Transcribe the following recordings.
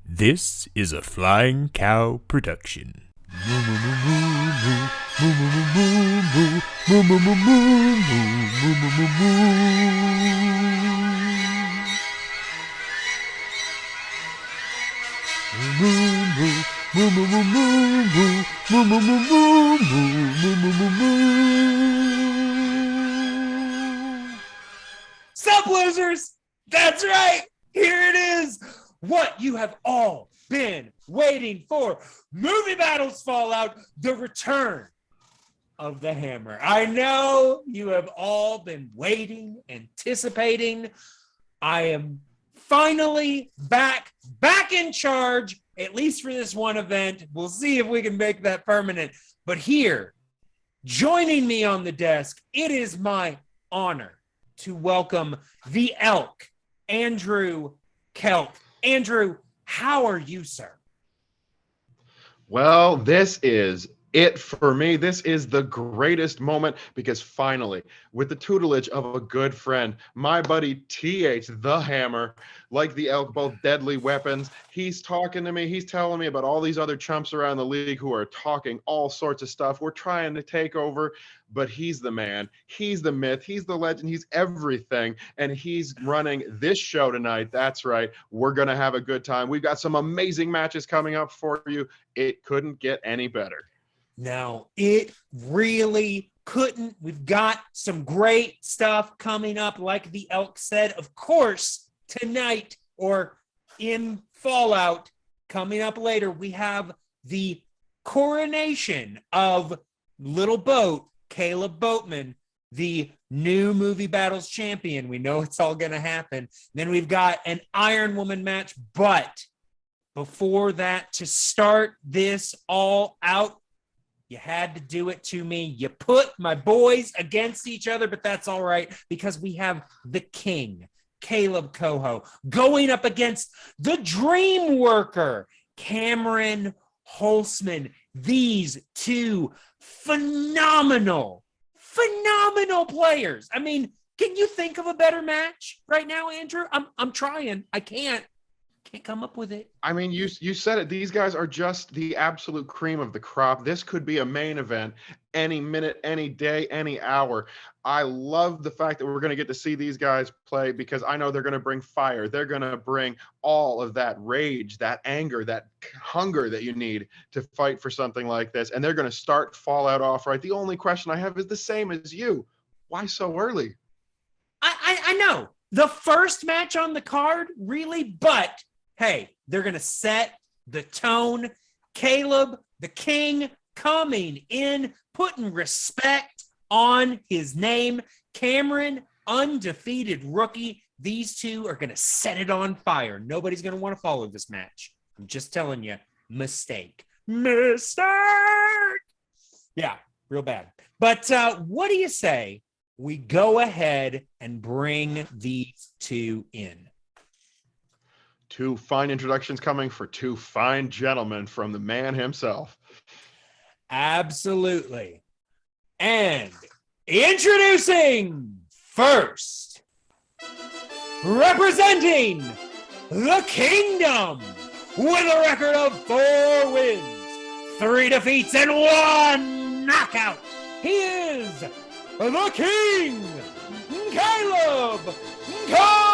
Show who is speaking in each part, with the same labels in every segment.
Speaker 1: This is a Flying Cow production.
Speaker 2: Sup, losers? That's right. Here it is. What you have all been waiting for. Movie Battles Fallout, the return of the hammer. I know you have all been waiting, anticipating. I am finally back in charge, at least for this one event. We'll see if we can make that permanent. But here, joining me on the desk, it is my honor to welcome the elk, Andrew Kelp. Andrew, how are you, sir?
Speaker 3: Well, this is it for me. This is the greatest moment because finally, with the tutelage of a good friend, my buddy TH, the Hammer, like the elk, both deadly weapons, he's talking to me. He's telling me about all these other chumps around the league who are talking all sorts of stuff. We're trying to take over, but he's the man. He's the myth. He's the legend. He's everything. And he's running this show tonight. That's right. We're going to have a good time. We've got some amazing matches coming up for you. It couldn't get any better.
Speaker 2: No, it really couldn't. We've got some great stuff coming up. Like the elk said, of course, tonight or in Fallout, coming up later, we have the coronation of Little Boat, Kaleb Boatman, the new Movie Battles champion. We know it's all going to happen. Then we've got an Iron Woman match. But before that, to start this all out, you had to do it to me. You put my boys against each other, but that's all right because we have the king, Kaleb Koho, going up against the DreamWorker, Cameron Holzman. These two phenomenal players. I mean, can you think of a better match right now, Andrew? I'm trying. I can't come up with it.
Speaker 3: I mean, you said it. These guys are just the absolute cream of the crop. This could be a main event any minute, any day, any hour. I love the fact that we're going to get to see these guys play because I know they're going to bring fire. They're going to bring all of that rage, that anger, that hunger that you need to fight for something like this. And they're going to start Fallout off right. The only question I have is the same as you. Why so early?
Speaker 2: I know. The first match on the card, really, but hey, they're going to set the tone. Kaleb, the king, coming in, putting respect on his name. Cameron, undefeated rookie. These two are going to set it on fire. Nobody's going to want to follow this match. I'm just telling you, mistake. Yeah, real bad. But what do you say we go ahead and bring these two in?
Speaker 3: Two fine introductions coming for two fine gentlemen from the man himself.
Speaker 2: Absolutely. And introducing first, representing the kingdom with a record of 4 wins, 3 defeats, and 1 knockout. He is the king, Kaleb Koho.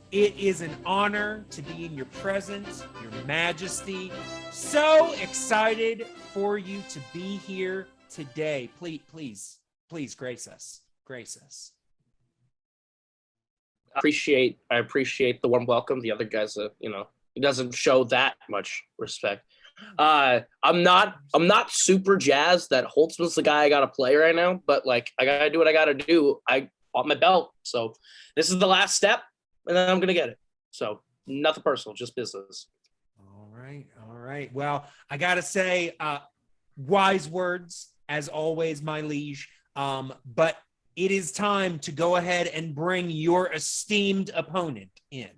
Speaker 2: It is an honor to be in your presence, your majesty. So excited for you to be here today. Please grace us. Grace us.
Speaker 4: I appreciate the warm welcome. The other guys, he doesn't show that much respect. I'm not super jazzed that Holtzman's the guy I gotta play right now, but like I gotta do what I gotta do. I bought my belt, so this is the last step, and then I'm gonna get it. So nothing personal, just business.
Speaker 2: All right. Well, I gotta say, wise words as always, my liege. But it is time to go ahead and bring your esteemed opponent in,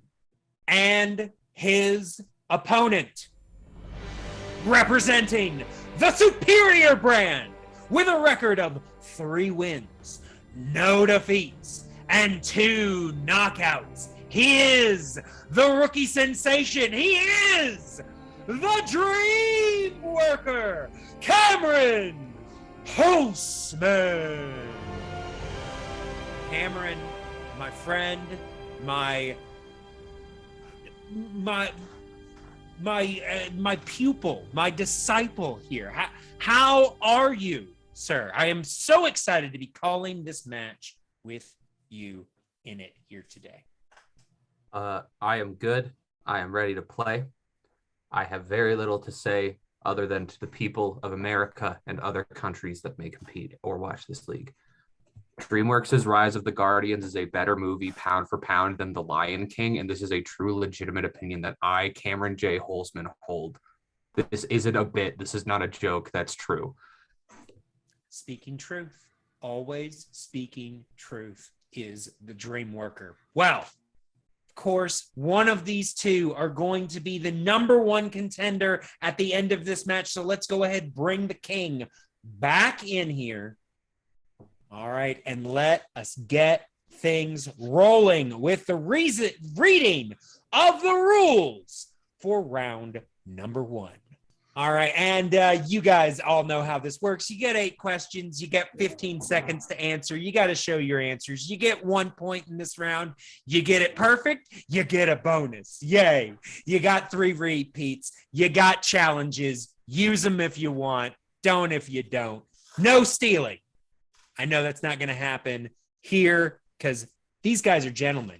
Speaker 2: and his opponent, representing the superior brand with a record of 3 wins, no defeats, and 2 knockouts. He is the rookie sensation. He is the Dream Worker, Cameron Holtzman. Cameron, my friend, my pupil, my disciple here. How are you, sir? I am so excited to be calling this match with you in it here today.
Speaker 5: I am good. I am ready to play. I have very little to say other than to the people of America and other countries that may compete or watch this league. DreamWorks' Rise of the Guardians is a better movie pound for pound than The Lion King, and this is a true legitimate opinion that I, Cameron J. Holtzman, hold. This isn't a bit. This is not a joke. That's true.
Speaker 2: Speaking truth. Always speaking truth is the Dream Worker. Well, of course, one of these two are going to be the number 1 contender at the end of this match. So let's go ahead, bring the king back in here. All right, and let us get things rolling with the reading of the rules for round number 1. All right, and you guys all know how this works. You get 8 questions. You get 15 seconds to answer. You got to show your answers. You get 1 point in this round. You get it perfect, you get a bonus. Yay. You got 3 repeats. You got challenges. Use them if you want. Don't if you don't. No stealing. I know that's not going to happen here because these guys are gentlemen.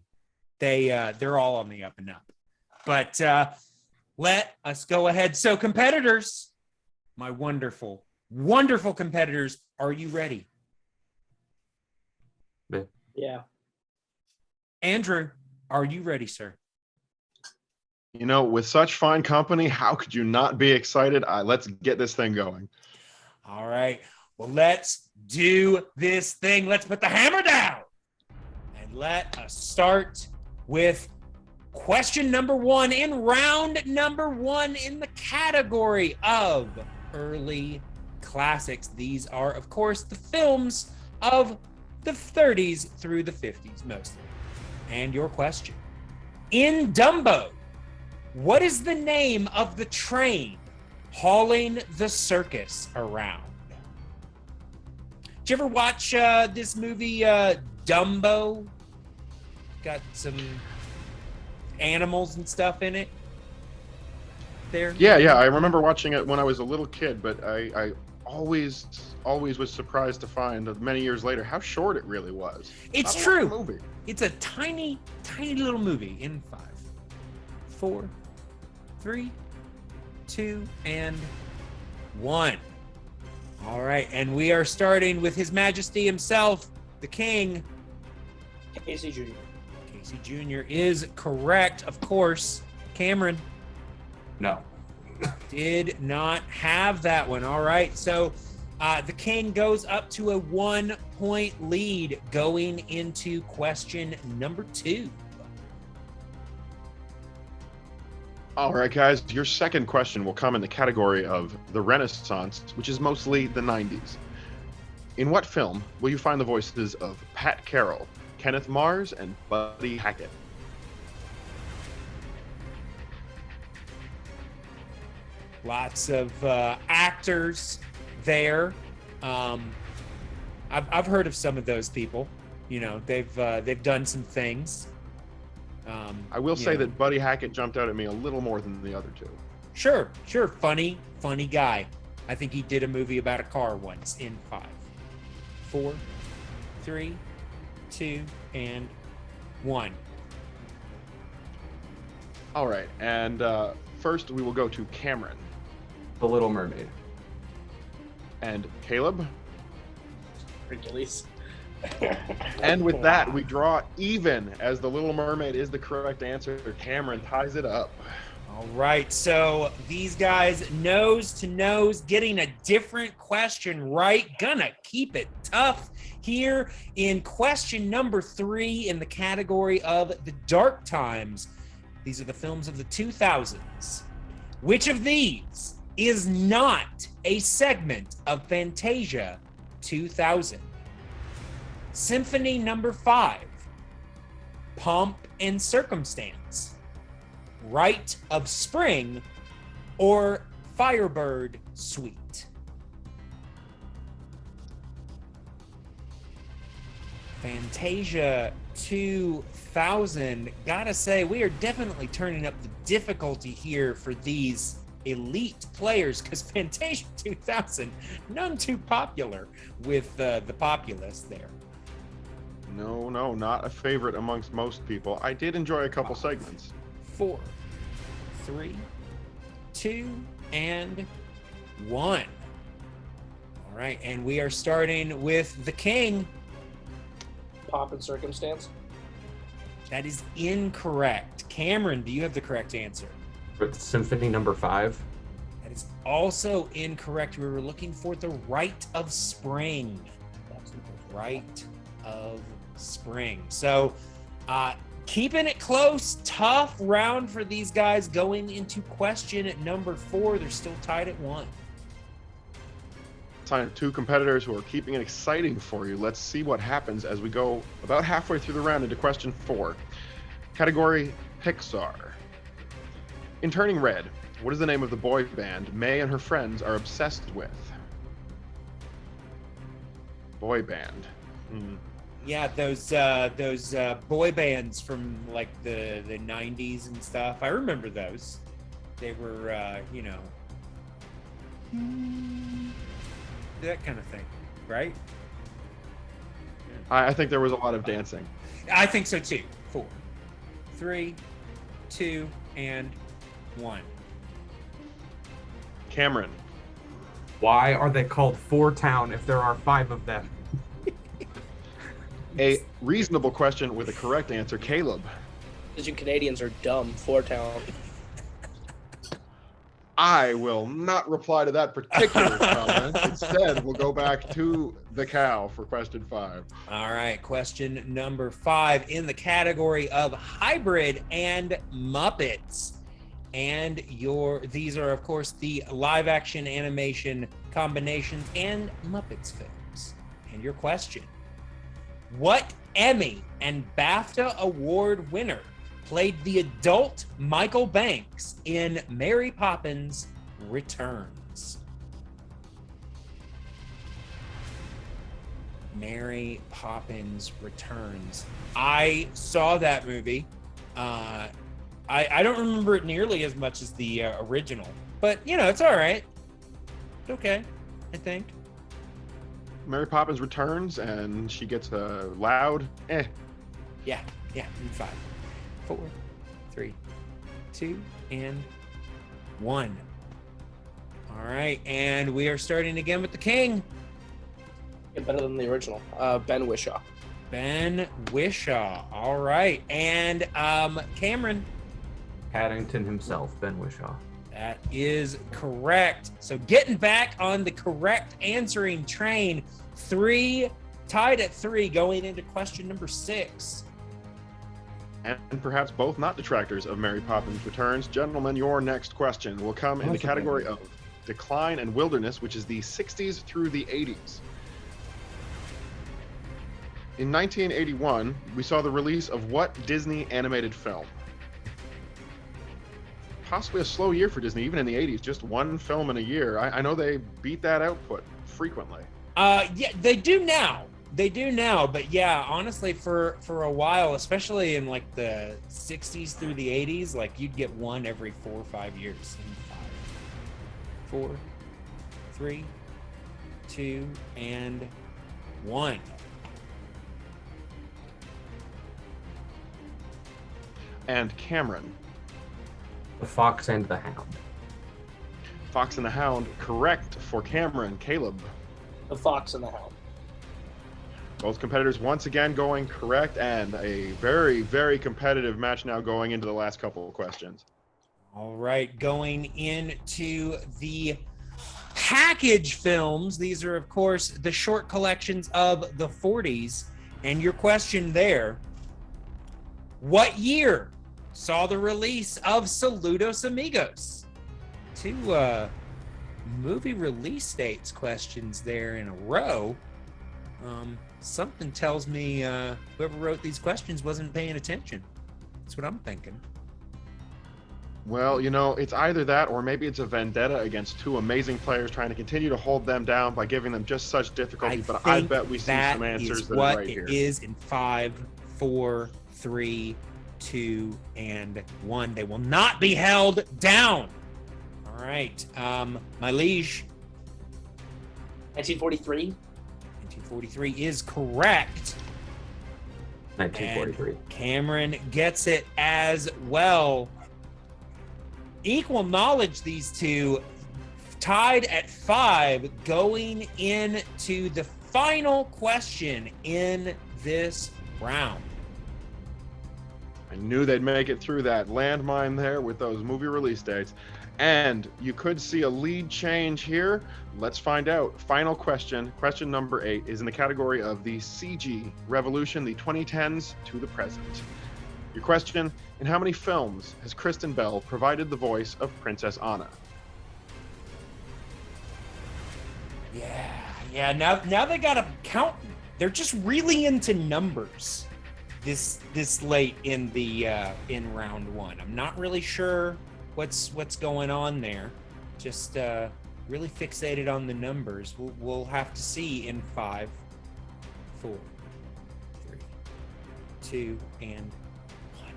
Speaker 2: They're all on the up and up. But let us go ahead. So competitors, my wonderful, wonderful competitors, are you ready?
Speaker 4: Yeah.
Speaker 2: Andrew, are you ready, sir?
Speaker 3: You know, with such fine company, how could you not be excited? Let's get this thing going.
Speaker 2: All right. Well, let's do this thing. Let's put the hammer down. And let us start with question number 1 in round number 1 in the category of early classics. These are, of course, the films of the 30s through the 50s, mostly. And your question. In Dumbo, what is the name of the train hauling the circus around? Did you ever watch this movie, Dumbo? Got some animals and stuff in it there.
Speaker 3: Yeah, I remember watching it when I was a little kid, but I always was surprised to find many years later how short it really was.
Speaker 2: It's
Speaker 3: Not a
Speaker 2: true.
Speaker 3: long movie.
Speaker 2: It's a tiny little movie in 5, 4, 3, 2, and 1. All right, and we are starting with His Majesty himself, the King.
Speaker 4: Casey Jr.
Speaker 2: Casey Jr. is correct, of course. Cameron
Speaker 5: No.
Speaker 2: did not have that one. All right, so the King goes up to a 1-point lead going into question number 2.
Speaker 3: All right, guys, your second question will come in the category of the Renaissance, which is mostly the 90s. In what film will you find the voices of Pat Carroll, Kenneth Mars, and Buddy Hackett?
Speaker 2: Lots of actors there. I've heard of some of those people. You know, they've done some things.
Speaker 3: I will say that Buddy Hackett jumped out at me a little more than the other 2.
Speaker 2: Sure. Funny guy. I think he did a movie about a car once in 5, 4, 3, 2, and 1.
Speaker 3: All right, and first we will go to Cameron.
Speaker 5: The Little Mermaid.
Speaker 3: And Caleb.
Speaker 4: Hercules.
Speaker 3: And with that, we draw even, as The Little Mermaid is the correct answer. Cameron ties it up.
Speaker 2: All right, so these guys nose to nose, getting a different question right. Gonna keep it tough here in question number 3 in the category of the dark times. These are the films of the 2000s. Which of these is not a segment of Fantasia 2000? Symphony Number 5, Pomp and Circumstance, Rite of Spring, or Firebird Suite? Fantasia 2000. Gotta say, we are definitely turning up the difficulty here for these elite players, because Fantasia 2000, none too popular with the populace there.
Speaker 3: No, not a favorite amongst most people. I did enjoy a couple segments.
Speaker 2: 4, 3, 2, and 1. All right, and we are starting with the king.
Speaker 4: Pomp and Circumstance.
Speaker 2: That is incorrect. Cameron, do you have the correct answer?
Speaker 5: Symphony Number 5.
Speaker 2: That is also incorrect. We were looking for the Rite of Spring. Rite of Spring. So, keeping it close, tough round for these guys going into question at number 4. They're still tied at 1.
Speaker 3: Time 2 competitors who are keeping it exciting for you. Let's see what happens as we go about halfway through the round into question 4. Category Pixar. In Turning Red, what is the name of the boy band May and her friends are obsessed with? Boy band.
Speaker 2: Yeah, those boy bands from like the 90s and stuff. I remember those. They were, that kind of thing, right?
Speaker 3: I think there was a lot of dancing.
Speaker 2: I think so too. 4, 3, 2, and 1.
Speaker 3: Cameron.
Speaker 5: Why are they called Four Town if there are 5 of them?
Speaker 3: A reasonable question with a correct answer. Caleb.
Speaker 4: Because you Canadians are dumb. 4 Town.
Speaker 3: I will not reply to that particular comment. Instead, we'll go back to the cow for question 5.
Speaker 2: All right, question number 5 in the category of hybrid and Muppets. And these are, of course, the live action animation combinations and Muppets films. And your question: what Emmy and BAFTA award winner played the adult Michael Banks in Mary Poppins Returns? Mary Poppins Returns. I saw that movie. I don't remember it nearly as much as the original, but it's all right. It's okay, I think.
Speaker 3: Mary Poppins returns and she gets a loud
Speaker 2: Yeah, in 5, 4, 3, 2, and 1. All right, and we are starting again with the king.
Speaker 4: Yeah, better than the original. Ben Whishaw.
Speaker 2: Ben Whishaw. All right, and Cameron.
Speaker 5: Paddington himself, Ben Whishaw.
Speaker 2: That is correct. So getting back on the correct answering train, 3 tied at 3 going into question number 6.
Speaker 3: and perhaps both not detractors of Mary Poppins Returns. Gentlemen, your next question will come in the category of decline and wilderness, which is the 60s through the 80s. In 1981, we saw the release of what Disney animated film? Possibly a slow year for Disney, even in the 80s, just one film in a year. I know they beat that output frequently.
Speaker 2: Yeah, they do now. But yeah, honestly, for a while, especially in like the 60s through the 80s, like you'd get one every 4 or 5 years. 5, 4, 3, 2, and 1.
Speaker 3: And Cameron.
Speaker 5: The Fox and the Hound.
Speaker 3: Fox and the Hound, correct for Cameron. Caleb.
Speaker 4: The Fox and the Hound.
Speaker 3: Both competitors once again going correct, and a very, very competitive match now going into the last couple of questions.
Speaker 2: All right, going into the package films. These are, of course, the short collections of the 40s. And your question there, what year saw the release of Saludos Amigos? 2 movie release dates questions there in a row. Something tells me whoever wrote these questions wasn't paying attention. That's what I'm thinking.
Speaker 3: Well, it's either that or maybe it's a vendetta against two amazing players trying to continue to hold them down by giving them just such difficulty. But I bet we see some answers that are right here.
Speaker 2: That is in 5, 4, 3, 2, and 1. They will not be held down. All right. My liege.
Speaker 4: 1943.
Speaker 2: 1943 is correct.
Speaker 5: 1943.
Speaker 2: And Cameron gets it as well. Equal knowledge, these two tied at 5 going into the final question in this round.
Speaker 3: I knew they'd make it through that landmine there with those movie release dates. And you could see a lead change here. Let's find out. Final question, question number 8, is in the category of the CG revolution, the 2010s to the present. Your question, in how many films has Kristen Bell provided the voice of Princess Anna?
Speaker 2: Yeah. Now they got to count. They're just really into numbers this late in the in round 1. I'm not really sure what's going on there. Just really fixated on the numbers. We'll have to see in 5, 4, 3, 2, and 1.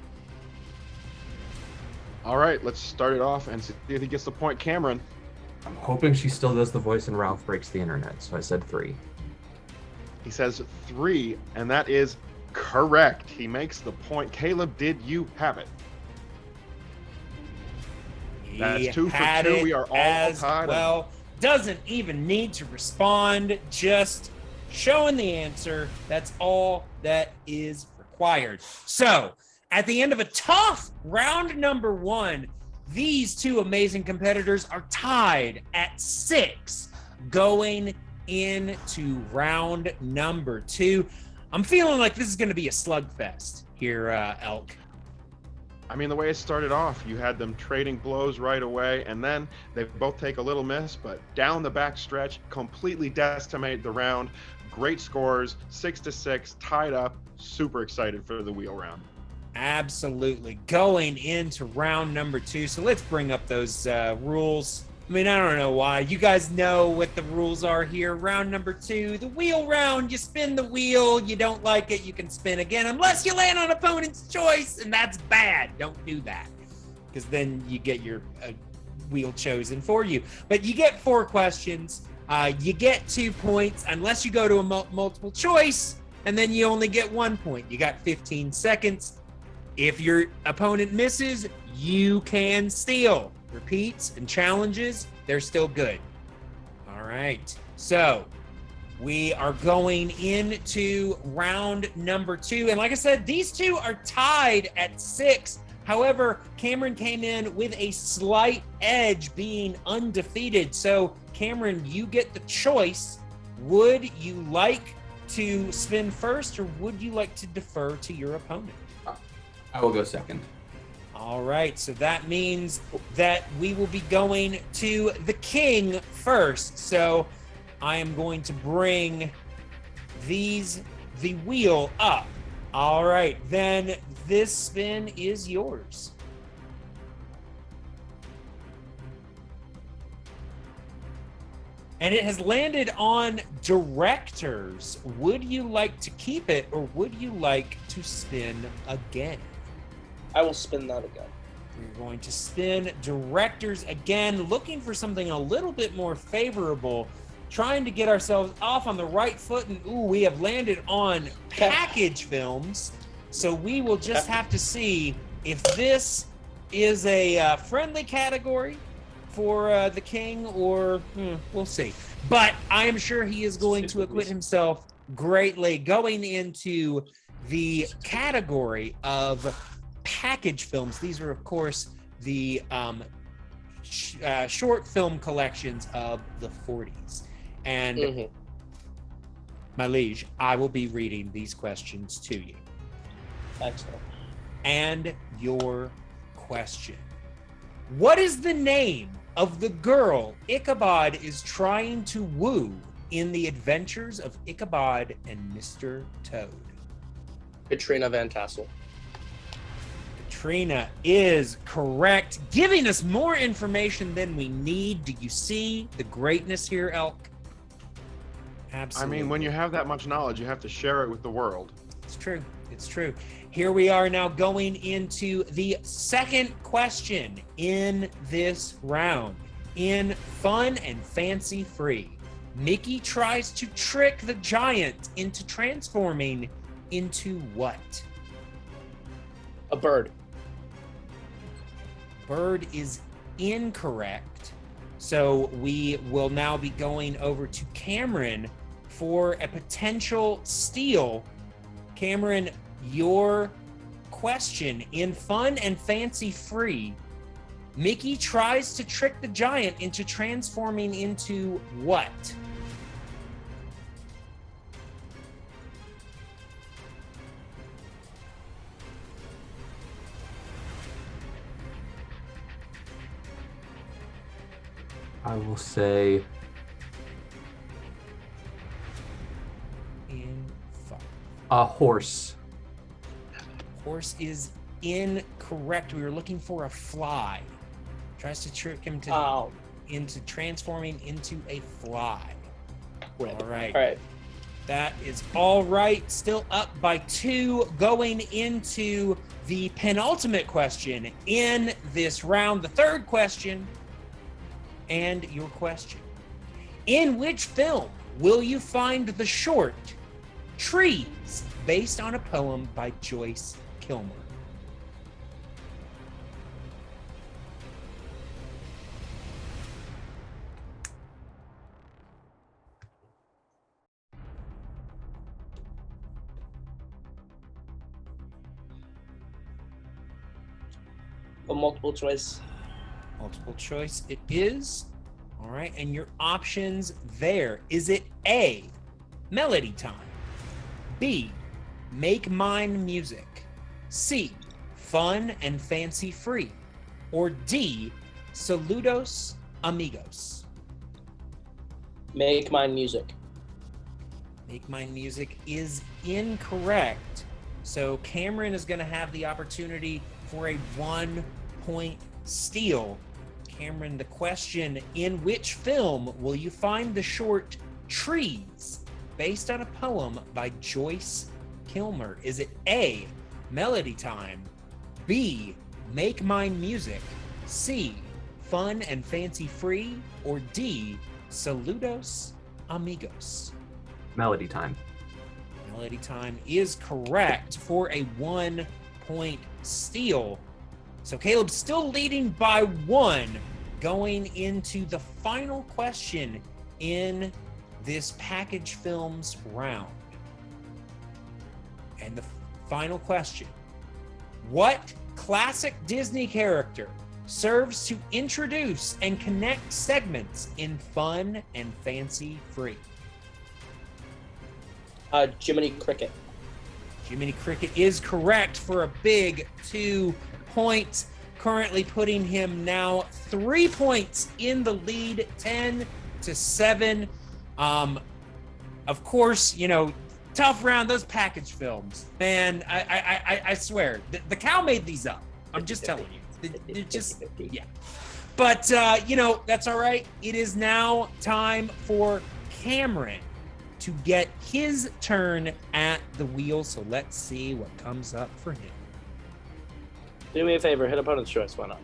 Speaker 3: All right, let's start it off and see if he gets the point. Cameron.
Speaker 5: I'm hoping she still does the voice in Ralph Breaks the Internet, so I said 3.
Speaker 3: He says 3, and that is correct. He makes the point. Kaleb, did you have it? That's 2 for 2. We are all tied.
Speaker 2: Well, doesn't even need to respond. Just showing the answer. That's all that is required. So, at the end of a tough round number 1, these two amazing competitors are tied at 6 going into round number 2. I'm feeling like this is going to be a slugfest here, Elk.
Speaker 3: I mean, the way it started off, you had them trading blows right away, and then they both take a little miss, but down the back stretch, completely decimate the round. Great scores, 6-6, tied up. Super excited for the wheel round.
Speaker 2: Absolutely. Going into round number 2. So let's bring up those rules. I mean, I don't know why. You guys know what the rules are here. Round number 2, the wheel round. You spin the wheel. You don't like it, you can spin again, unless you land on opponent's choice, and that's bad. Don't do that, because then you get your wheel chosen for you. But you get 4 questions. You get 2 points, unless you go to a multiple choice, and then you only get 1 point. You got 15 seconds. If your opponent misses, you can steal. Repeats and challenges, they're still good. All right. So we are going into round number 2. And like I said, these two are tied at 6. However, Cameron came in with a slight edge, being undefeated. So Cameron, you get the choice. Would you like to spin first, or would you like to defer to your opponent?
Speaker 5: I will go second.
Speaker 2: All right, so that means that we will be going to the king first. So I am going to bring the wheel up. All right, then this spin is yours. And it has landed on directors. Would you like to keep it, or would you like to spin again?
Speaker 4: I will spin that again.
Speaker 2: We're going to spin directors again, looking for something a little bit more favorable, trying to get ourselves off on the right foot. And we have landed on package films. So we will just have to see if this is a friendly category for the king, or we'll see. But I am sure he is going to acquit himself greatly going into the category of package films. These are, of course, the short film collections of the 40s. And my liege, I will be reading these questions to you.
Speaker 4: Excellent.
Speaker 2: And your question. What is the name of the girl Ichabod is trying to woo in the adventures of Ichabod and Mr. Toad?
Speaker 4: Katrina Van Tassel.
Speaker 2: Katrina is correct, giving us more information than we need. Do you see the greatness here, Elk? Absolutely.
Speaker 3: I mean, when you have that much knowledge, you have to share it with the world.
Speaker 2: It's true. It's true. Here we are now going into the second question in this round. In Fun and Fancy Free, Mickey tries to trick the giant into transforming into what?
Speaker 4: A bird.
Speaker 2: Bird is incorrect. So we will now be going over to Cameron for a potential steal. Cameron, your question: in Fun and Fancy Free, Mickey tries to trick the giant into transforming into what?
Speaker 5: I will say
Speaker 2: In Fun.
Speaker 5: a horse.
Speaker 2: Horse is incorrect. We were looking for a fly. Tries to trick him to
Speaker 4: Oh.
Speaker 2: into transforming into a fly.
Speaker 4: Rip.
Speaker 2: All right.
Speaker 4: All right.
Speaker 2: That is all right. Still up by 2, going into the penultimate question in this round, the third question, and your question. In which film will you find the short Trees, based on a poem by Joyce Kilmer?
Speaker 4: A multiple choice.
Speaker 2: Multiple choice it is. All right, and your options there. Is it A, Melody Time, B, Make Mine Music, C, Fun and Fancy Free, or D, Saludos Amigos?
Speaker 4: Make Mine Music.
Speaker 2: Make Mine Music is incorrect. So Cameron is going to have the opportunity for a 1-point steal. Cameron, the question: in which film will you find the short Trees, based on a poem by Joyce Kilmer? Is it A, Melody Time, B, Make Mine Music, C, Fun and Fancy Free, or D, Saludos Amigos?
Speaker 5: Melody Time.
Speaker 2: Melody Time is correct for a 1-point steal. So Caleb's still leading by 1, going into the final question in this package films round. And the final question: what classic Disney character serves to introduce and connect segments in Fun and Fancy Free?
Speaker 4: Jiminy Cricket.
Speaker 2: Jiminy Cricket is correct for a big 2 points, currently putting him now 3 points in the lead, 10-7. Of course, you know, tough round, those package films. Man, I swear, the cow made these up. I'm just telling you. They're just, yeah. But, you know, that's all right. It is now time for Cameron to get his turn at the wheel. So let's see what comes up for him.
Speaker 4: Do me a favor, hit opponent's choice. Why not?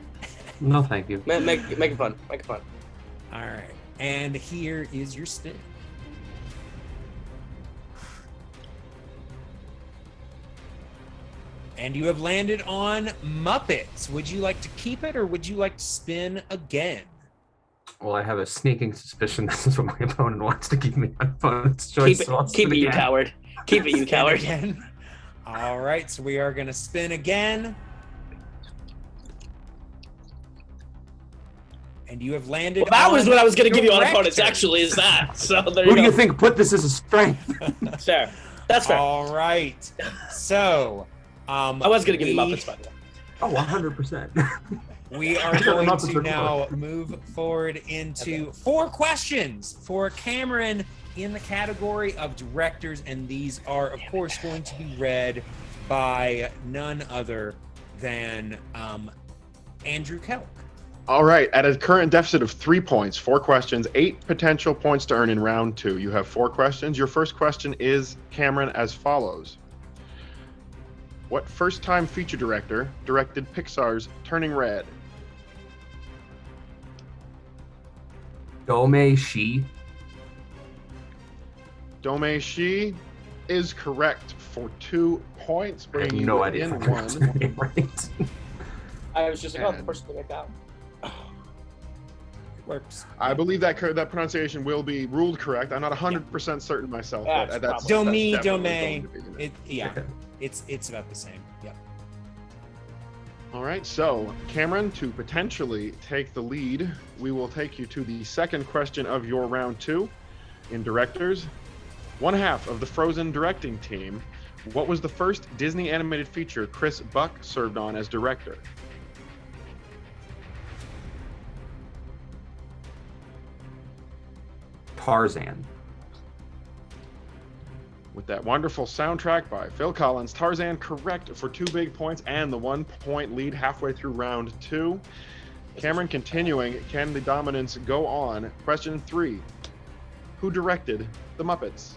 Speaker 5: No, thank you.
Speaker 4: Make it fun. Make it fun.
Speaker 2: All right. And here is your spin. And you have landed on Muppets. Would you like to keep it, or would you like to spin again?
Speaker 5: Well, I have a sneaking suspicion this is what my opponent wants to keep me on opponent's choice.
Speaker 4: Keep it, you coward. Keep it, you
Speaker 2: Spin
Speaker 4: coward.
Speaker 2: again. All right, so we are going to spin again. And you have landed
Speaker 4: Well, that was
Speaker 2: on
Speaker 4: what I was going to give you on
Speaker 2: Director.
Speaker 4: opponents, actually, is that. So there
Speaker 5: Who
Speaker 4: you
Speaker 5: do you
Speaker 4: go.
Speaker 5: think put this as a strength?
Speaker 4: Fair. That's fair.
Speaker 2: All right. So,
Speaker 4: I was going to give you Muppets, by the way.
Speaker 5: Oh, 100%.
Speaker 2: we are
Speaker 5: Muppets
Speaker 2: going
Speaker 5: are
Speaker 2: to
Speaker 5: cool.
Speaker 2: now move forward into 4 questions for Cameron in the category of directors, and these are, of course, going to be read by none other than Andrew Kelk.
Speaker 3: All right, at a current deficit of 3 points, 4 questions, 8 potential points to earn in round 2. You have 4 questions. Your first question is, Cameron, as follows. What first-time feature director directed Pixar's Turning Red?
Speaker 5: Dome Shi.
Speaker 3: Dome Shi is correct for 2 points,
Speaker 5: I have
Speaker 3: bringing
Speaker 5: no
Speaker 3: you
Speaker 5: idea if I
Speaker 3: in
Speaker 5: pronounced her name
Speaker 3: one.
Speaker 5: right.
Speaker 4: I was just like, oh, the
Speaker 3: And-
Speaker 4: first thing I got.
Speaker 2: Works.
Speaker 3: I believe that that pronunciation will be ruled correct. I'm not 100% certain myself,
Speaker 4: Yeah,
Speaker 3: but
Speaker 4: it's
Speaker 3: that's
Speaker 4: probably-
Speaker 3: that's
Speaker 2: Dome,
Speaker 3: definitely going to be it.
Speaker 2: Yeah, it's about the same. Yep.
Speaker 3: All right, so Cameron, to potentially take the lead, we will take you to the second question of your round 2 in directors. One half of the Frozen directing team. What was the first Disney animated feature Chris Buck served on as director?
Speaker 5: Tarzan.
Speaker 3: With that wonderful soundtrack by Phil Collins, Tarzan correct for 2 big points and the 1 point lead halfway through round 2. Cameron continuing, can the dominance go on? Question 3. Who directed The Muppets?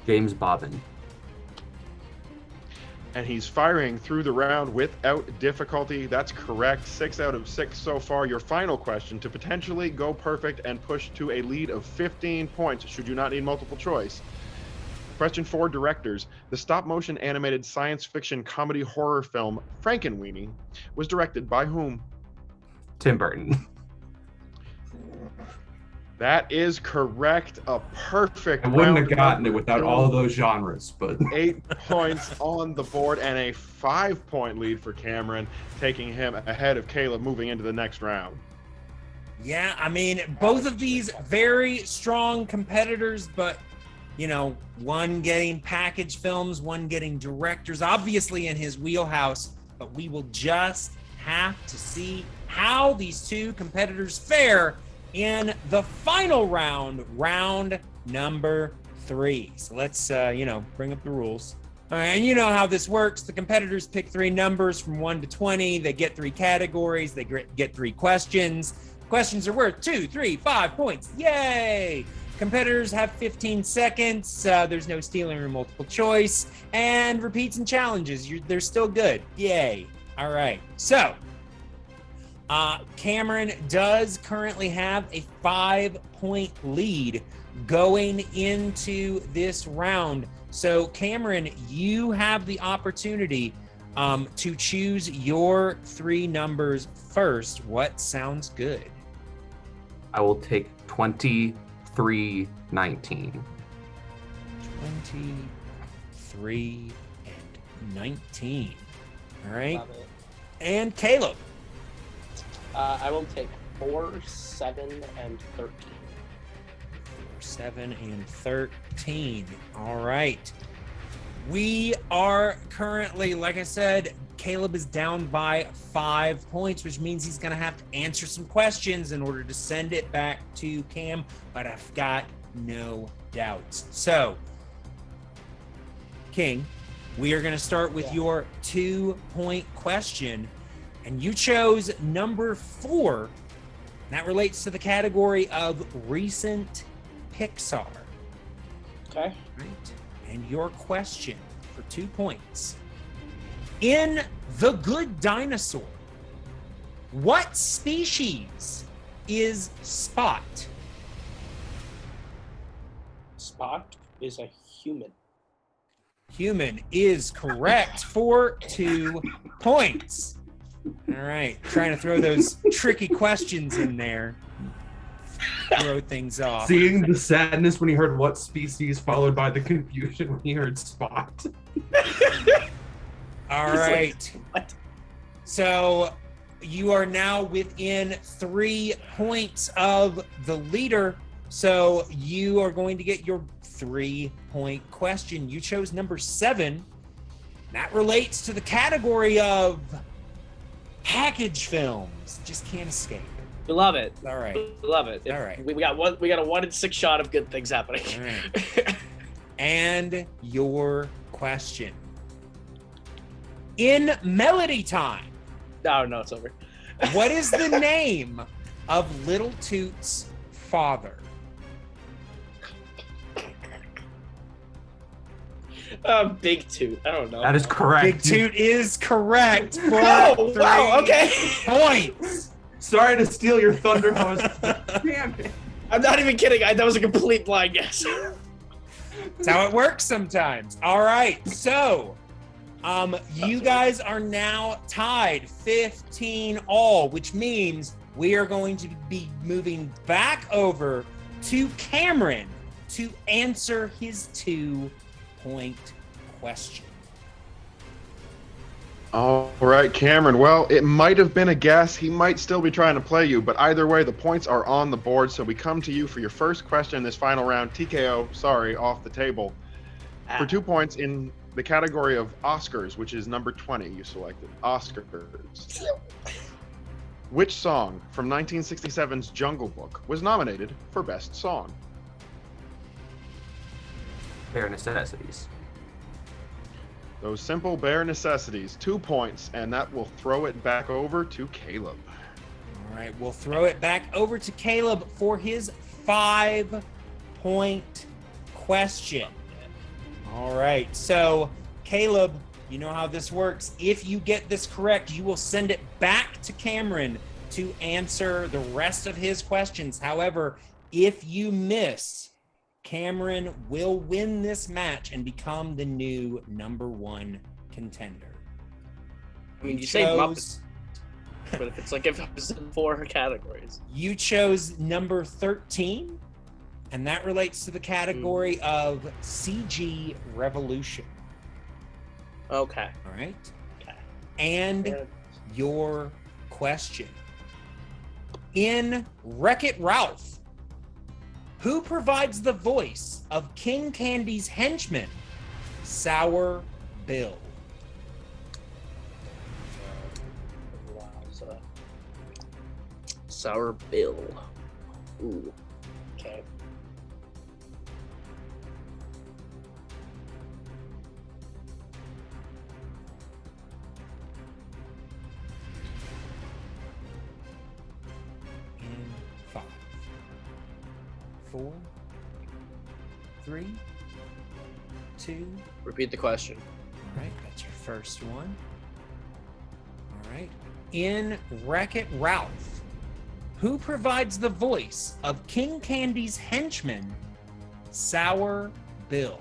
Speaker 5: James Bobbin.
Speaker 3: And he's firing through the round without difficulty. That's correct. 6 out of 6 so far. Your final question to potentially go perfect and push to a lead of 15 points should you not need multiple choice. Question 4, directors. The stop-motion animated science fiction comedy horror film Frankenweenie was directed by whom?
Speaker 5: Tim Burton.
Speaker 3: That is correct. A perfect
Speaker 5: I wouldn't
Speaker 3: round
Speaker 5: have gotten it
Speaker 3: number
Speaker 5: without
Speaker 3: 2.
Speaker 5: all of those genres, but
Speaker 3: 8 points on the board and a 5-point lead for Cameron, taking him ahead of Caleb moving into the next round.
Speaker 2: Yeah, I mean, both of these very strong competitors, but you know, one getting package films, one getting directors, obviously in his wheelhouse, but we will just have to see how these 2 competitors fare in the final round, round number 3. So let's, bring up the rules. All right, and you know how this works. The competitors pick 3 numbers from 1 to 20. They get 3 categories. They get 3 questions. Questions are worth 2, 3, 5 points. Yay! Competitors have 15 seconds. There's no stealing or multiple choice. And repeats and challenges. They're still good. Yay. All right. So, Cameron does currently have a 5-point lead going into this round. So, Cameron, you have the opportunity to choose your 3 numbers first. What sounds good?
Speaker 5: I will take 23-19.
Speaker 2: 23 and 19. All right.
Speaker 4: Love it.
Speaker 2: And Caleb.
Speaker 4: I will take 4, 7, and 13.
Speaker 2: 7 and 13. All right. We are currently, like I said, Caleb is down by 5 points, which means he's going to have to answer some questions in order to send it back to Cam, but I've got no doubts. So, King, we are going to start with your 2-point question, and you chose number 4. That relates to the category of recent Pixar.
Speaker 4: Okay.
Speaker 2: Right. And your question for 2 points. In The Good Dinosaur, what species is Spot?
Speaker 4: Spot is a human.
Speaker 2: Human is correct for 2 points. All right. Trying to throw those tricky questions in there. Throw things off.
Speaker 5: Seeing the sadness when he heard what species, followed by the confusion when he heard Spot.
Speaker 2: All
Speaker 4: He's like,
Speaker 2: right.
Speaker 4: what?
Speaker 2: So you are now within 3 points of the leader. So you are going to get your 3-point question. You chose number 7. That relates to the category of package films. Just can't escape.
Speaker 4: We love it.
Speaker 2: All right.
Speaker 4: We love it.
Speaker 2: All right.
Speaker 4: We got a 1 in 6 shot of good things happening.
Speaker 2: All right. And your question. In Melody Time,
Speaker 4: No, it's over.
Speaker 2: what is the name of Little Toot's father?
Speaker 4: Big Toot. I don't know.
Speaker 5: That is correct.
Speaker 2: Big Toot is correct. For
Speaker 4: Oh,
Speaker 2: 3
Speaker 4: wow. Okay.
Speaker 2: points.
Speaker 5: Sorry to steal your thunder. Damn it.
Speaker 4: I'm not even kidding. That was a complete blind guess.
Speaker 2: That's how it works sometimes. All right. So, you guys are now tied 15 all, which means we are going to be moving back over to Cameron to answer his 2-point question.
Speaker 3: All right, Cameron. Well, it might have been a guess. He might still be trying to play you, but either way, the points are on the board. So we come to you for your first question in this final round. TKO, sorry, off the table. For 2 points in the category of Oscars, which is number 20, you selected. Oscars. Which song from 1967's Jungle Book was nominated for Best Song?
Speaker 5: Bare necessities.
Speaker 3: Those simple bare necessities. 2 points, and that will throw it back over to Caleb.
Speaker 2: All right, we'll throw it back over to Caleb for his 5-point question. All right, so Caleb, you know how this works. If you get this correct, you will send it back to Cameron to answer the rest of his questions. However, if you miss, Cameron will win this match and become the new #1 contender.
Speaker 4: I mean, you say Muppets, but if it's like if it was in 4 categories.
Speaker 2: You chose number 13, and that relates to the category of CG Revolution.
Speaker 4: Okay.
Speaker 2: All right.
Speaker 4: Okay.
Speaker 2: And your question. In Wreck-It Ralph, who provides the voice of King Candy's henchman, Sour Bill?
Speaker 4: Sour Bill. Ooh. Okay.
Speaker 2: In 5, 4, 3, 2.
Speaker 4: Repeat the question.
Speaker 2: All right, that's your first one. All right. In Wreck-It Ralph, who provides the voice of King Candy's henchman, Sour Bill?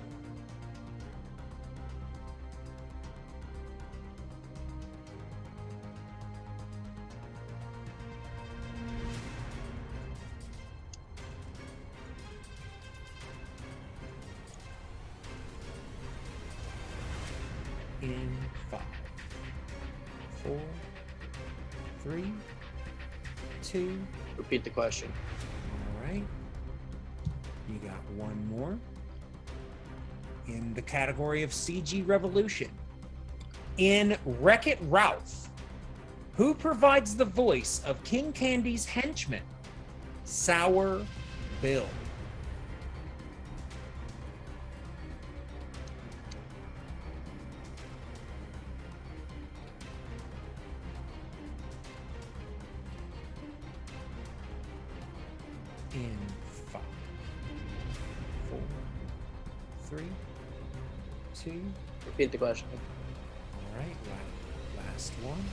Speaker 2: In 5, 4, 3, 2.
Speaker 4: Repeat the question.
Speaker 2: All right. You got one more. In the category of CG Revolution. In Wreck-It Ralph, who provides the voice of King Candy's henchman, Sour Bill? In 5, 4, 3, 2.
Speaker 4: Repeat the question.
Speaker 2: All right, last one.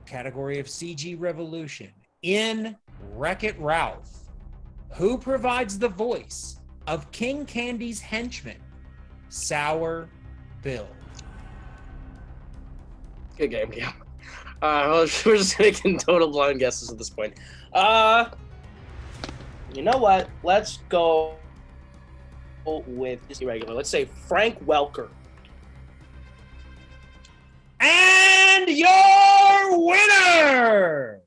Speaker 2: Category of CG Revolution. In Wreck-It Ralph, who provides the voice of King Candy's henchman, Sour Bill?
Speaker 4: Good game, yeah. We're just making total blind guesses at this point. You know what? Let's go with this irregular. Let's say Frank Welker.
Speaker 2: And your winner,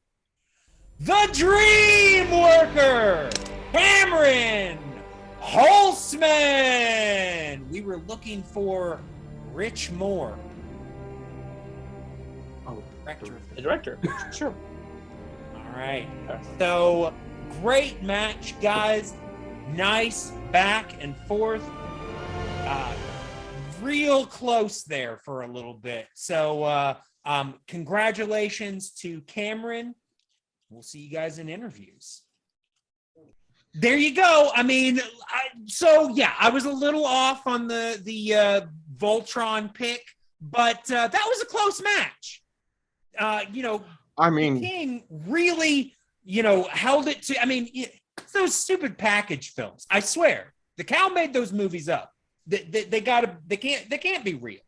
Speaker 2: the DreamWorker, Cameron Holtzman. We were looking for Rich Moore.
Speaker 5: Oh,
Speaker 2: Director.
Speaker 4: The director. Sure.
Speaker 2: All right. So great match, guys. Nice back and forth. Real close there for a little bit. So congratulations to Cameron. We'll see you guys in interviews. There you go. I mean, I was a little off on the Voltron pick, but that was a close match. The King really, held it to. I mean, those stupid package films. I swear, the cow made those movies up. They can't be real.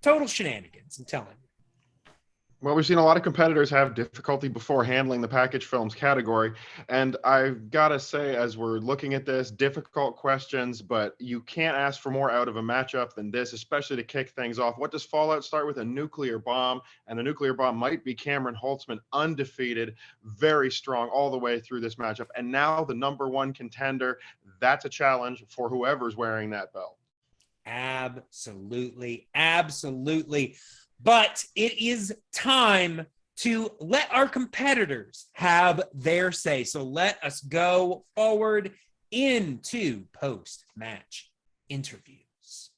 Speaker 2: Total shenanigans. I'm telling you.
Speaker 3: Well, we've seen a lot of competitors have difficulty before handling the package films category. And I've got to say, as we're looking at this, difficult questions, but you can't ask for more out of a matchup than this, especially to kick things off. What does FallOut start with? A nuclear bomb. And the nuclear bomb might be Cameron Holtzman, undefeated, very strong all the way through this matchup. And now the #1 contender. That's a challenge for whoever's wearing that belt.
Speaker 2: Absolutely. But it is time to let our competitors have their say. So let us go forward into post-match interviews.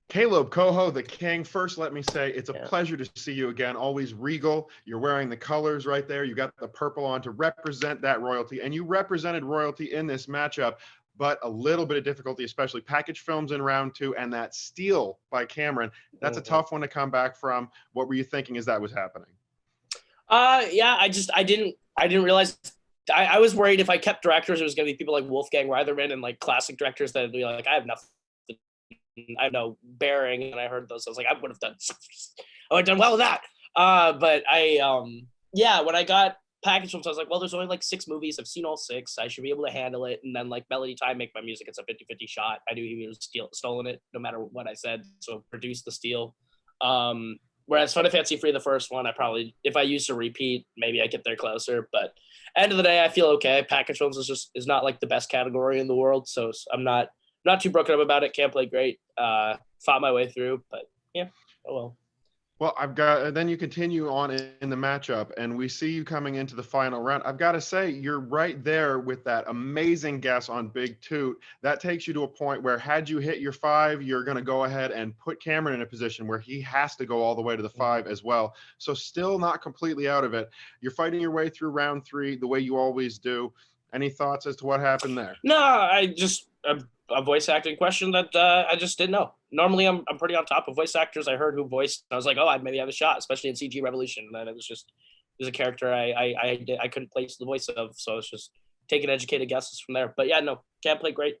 Speaker 3: Kaleb Koho, the King. First, let me say it's a pleasure to see you again. Always regal. You're wearing the colors right there. You got the purple on to represent that royalty, and you represented royalty in this matchup. But a little bit of difficulty, especially package films in round 2, and that steal by Cameron. That's a tough one to come back from. What were you thinking as that was happening?
Speaker 4: I didn't realize. I was worried if I kept directors, it was going to be people like Wolfgang Reitherman and like classic directors that would be like, I have no bearing. And I heard those, I was like, I would have done well with that. But when I got package films, I was like, well, there's only like 6 movies. I've seen all 6. I should be able to handle it. And then like Melody Time, Make My Music, it's a 50-50 shot. I knew he was stolen it no matter what I said. So produce the steal. Whereas Fun and Fancy Free, the first one, I probably, if I used to repeat, maybe I get there closer. But end of the day, I feel okay. Package films is not like the best category in the world. So I'm not too broken up about it. Can't play great. Fought my way through, but yeah, oh well.
Speaker 3: Well, then you continue on in the matchup, and we see you coming into the final round. I've got to say, you're right there with that amazing guess on Big Toot. That takes you to a point where had you hit your 5, you're going to go ahead and put Cameron in a position where he has to go all the way to the 5 as well. So still not completely out of it. You're fighting your way through round 3 the way you always do. Any thoughts as to what happened there?
Speaker 4: No, I just a voice acting question that I just didn't know. Normally, I'm pretty on top of voice actors. I heard who voiced. I was like, oh, I'd maybe have a shot, especially in CG Revolution. And then it was a character I couldn't place the voice of, so it's just taking educated guesses from there. But yeah, no, can't play great.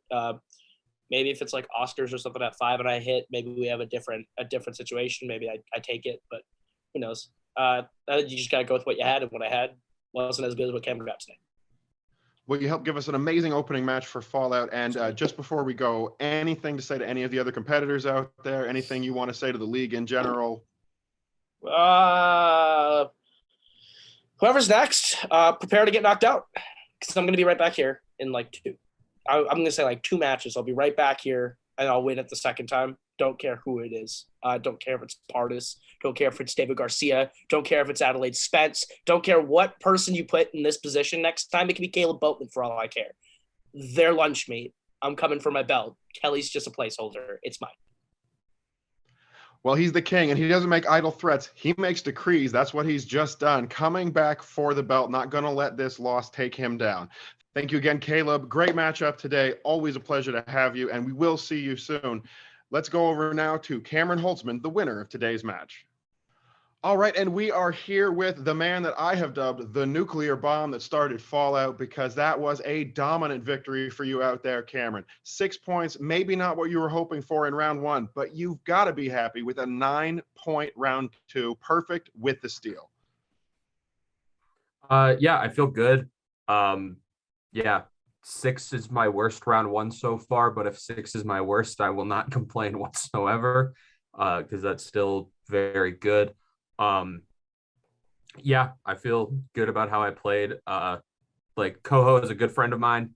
Speaker 4: Maybe if it's like Oscars or something at 5 and I hit, maybe we have a different situation. Maybe I take it, but who knows? You just gotta go with what you had, and what I had wasn't as good as what Cameron got today.
Speaker 3: Well, you helped give us an amazing opening match for FallOut. And just before we go, anything to say to any of the other competitors out there? Anything you want to say to the league in general?
Speaker 4: Whoever's next, prepare to get knocked out, because I'm going to be right back here in like 2. I'm going to say like 2 matches. I'll be right back here, and I'll win it the second time. Don't care who it is. Don't care if it's Pardis. Don't care if it's David Garcia. Don't care if it's Adelaide Spence. Don't care what person you put in this position next time. It can be Caleb Boatman for all I care. They're lunch meat. I'm coming for my belt. Kelly's just a placeholder. It's mine.
Speaker 3: Well, he's the king, and he doesn't make idle threats. He makes decrees. That's what he's just done. Coming back for the belt. Not going to let this loss take him down. Thank you again, Kaleb. Great matchup today. Always a pleasure to have you, and we will see you soon. Let's go over now to Cameron Holtzman, the winner of today's match. All right, and we are here with the man that I have dubbed the nuclear bomb that started FallOut, because that was a dominant victory for you out there, Cameron. 6 points, maybe not what you were hoping for in round 1, but you've got to be happy with a 9-point round 2, perfect with the steal.
Speaker 5: Yeah, I feel good. 6 is my worst round 1 so far, but if 6 is my worst, I will not complain whatsoever, because that's still very good. I feel good about how I played. Like Koho is a good friend of mine,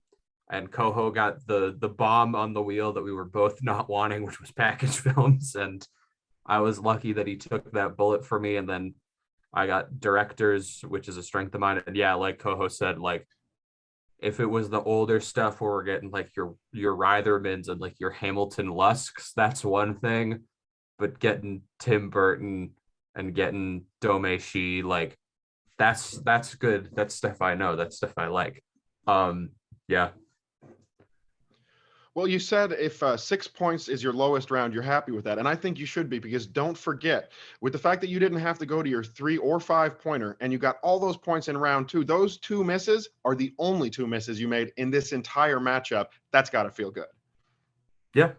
Speaker 5: and Koho got the bomb on the wheel that we were both not wanting, which was package films, and I was lucky that he took that bullet for me. And then I got directors, which is a strength of mine. And yeah, like Koho said, like if it was the older stuff where we're getting like your Reithermans and like your Hamilton Lusks, that's one thing. But getting Tim Burton and getting Dome Shi, like that's good. That's stuff I know. That's stuff I like. Yeah.
Speaker 3: Well, you said if 6 points is your lowest round, you're happy with that. And I think you should be, because don't forget, with the fact that you didn't have to go to your 3 or 5 pointer and you got all those points in round 2, those 2 misses are the only 2 misses you made in this entire matchup. That's got to feel good.
Speaker 5: Yeah.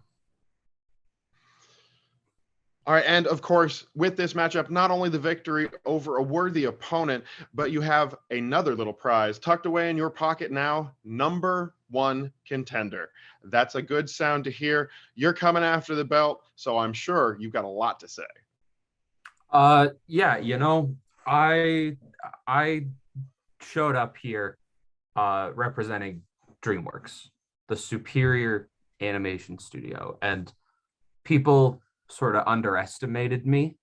Speaker 3: All right, and of course, with this matchup, not only the victory over a worthy opponent, but you have another little prize tucked away in your pocket now, number 1 contender. That's a good sound to hear. You're coming after the belt, so I'm sure you've got a lot to say.
Speaker 5: Yeah, you know, I showed up here representing DreamWorks, the superior animation studio, and people sort of underestimated me.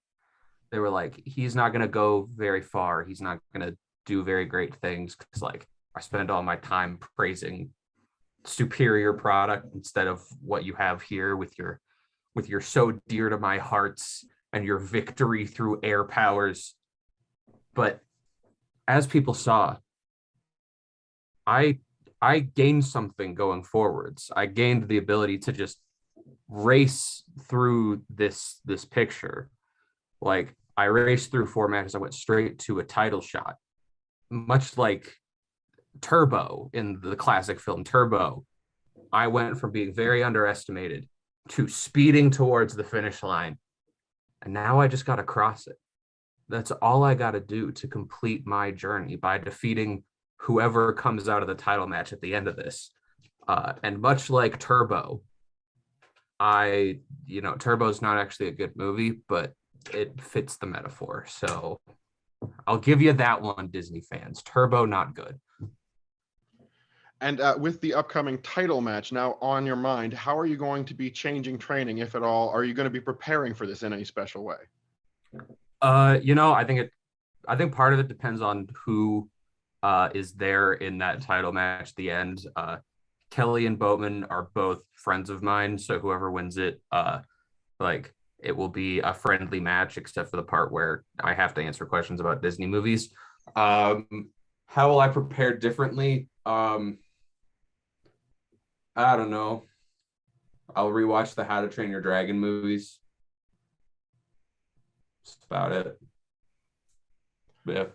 Speaker 5: They were like, he's not going to go very far. He's not going to do very great things, because like I spend all my time praising superior product instead of what you have here with your so dear to my hearts and your victory through air powers. But as people saw, I gained something going forwards. I gained the ability to just race through this picture. Like I raced through 4 matches. I went straight to a title shot, much like Turbo in the classic film Turbo. I went from being very underestimated to speeding towards the finish line, and now I just got to cross it. That's all I got to do to complete my journey, by defeating whoever comes out of the title match at the end of this. And much like Turbo, Turbo's not actually a good movie, but it fits the metaphor. So I'll give you that one, Disney fans. Turbo, not good.
Speaker 3: And with the upcoming title match now on your mind, how are you going to be changing training, if at all? Are you going to be preparing for this in any special way?
Speaker 5: I think part of it depends on who is there in that title match at the end. Kelly and Boatman are both friends of mine, so whoever wins it, it will be a friendly match, except for the part where I have to answer questions about Disney movies. How will I prepare differently? I don't know. I'll rewatch the How to Train Your Dragon movies. That's about it. Yeah.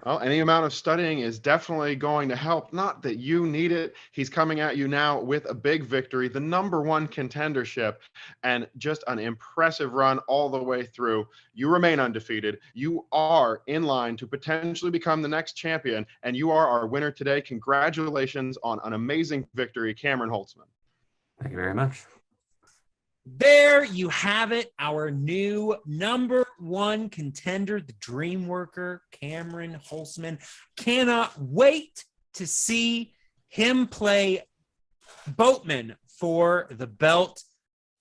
Speaker 3: Well, any amount of studying is definitely going to help. Not that you need it. He's coming at you now with a big victory, the number 1 contendership, and just an impressive run all the way through. You remain undefeated. You are in line to potentially become the next champion, and you are our winner today. Congratulations on an amazing victory, Cameron Holtzman.
Speaker 5: Thank you very much.
Speaker 2: There you have it, our new number 1 contender, the DreamWorker, Cameron Holtzman. Cannot wait to see him play Boatman for the belt.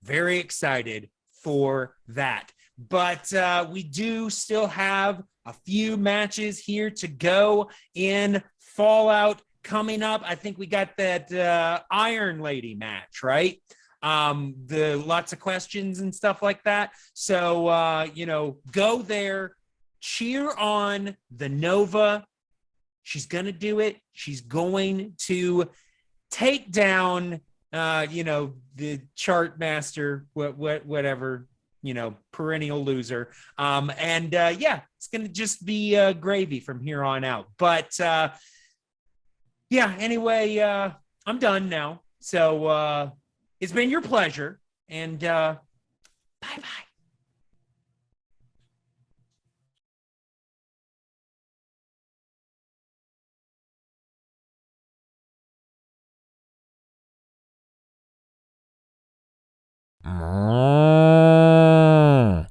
Speaker 2: Very excited for that. But we do still have a few matches here to go in FallOut coming up. I think we got that Iron Lady match, right? The lots of questions and stuff like that. So, go there, cheer on the Nova. She's going to do it. She's going to take down, the chart master, whatever, perennial loser. It's going to just be gravy from here on out. But, anyway, I'm done now. So, it's been your pleasure, and bye-bye.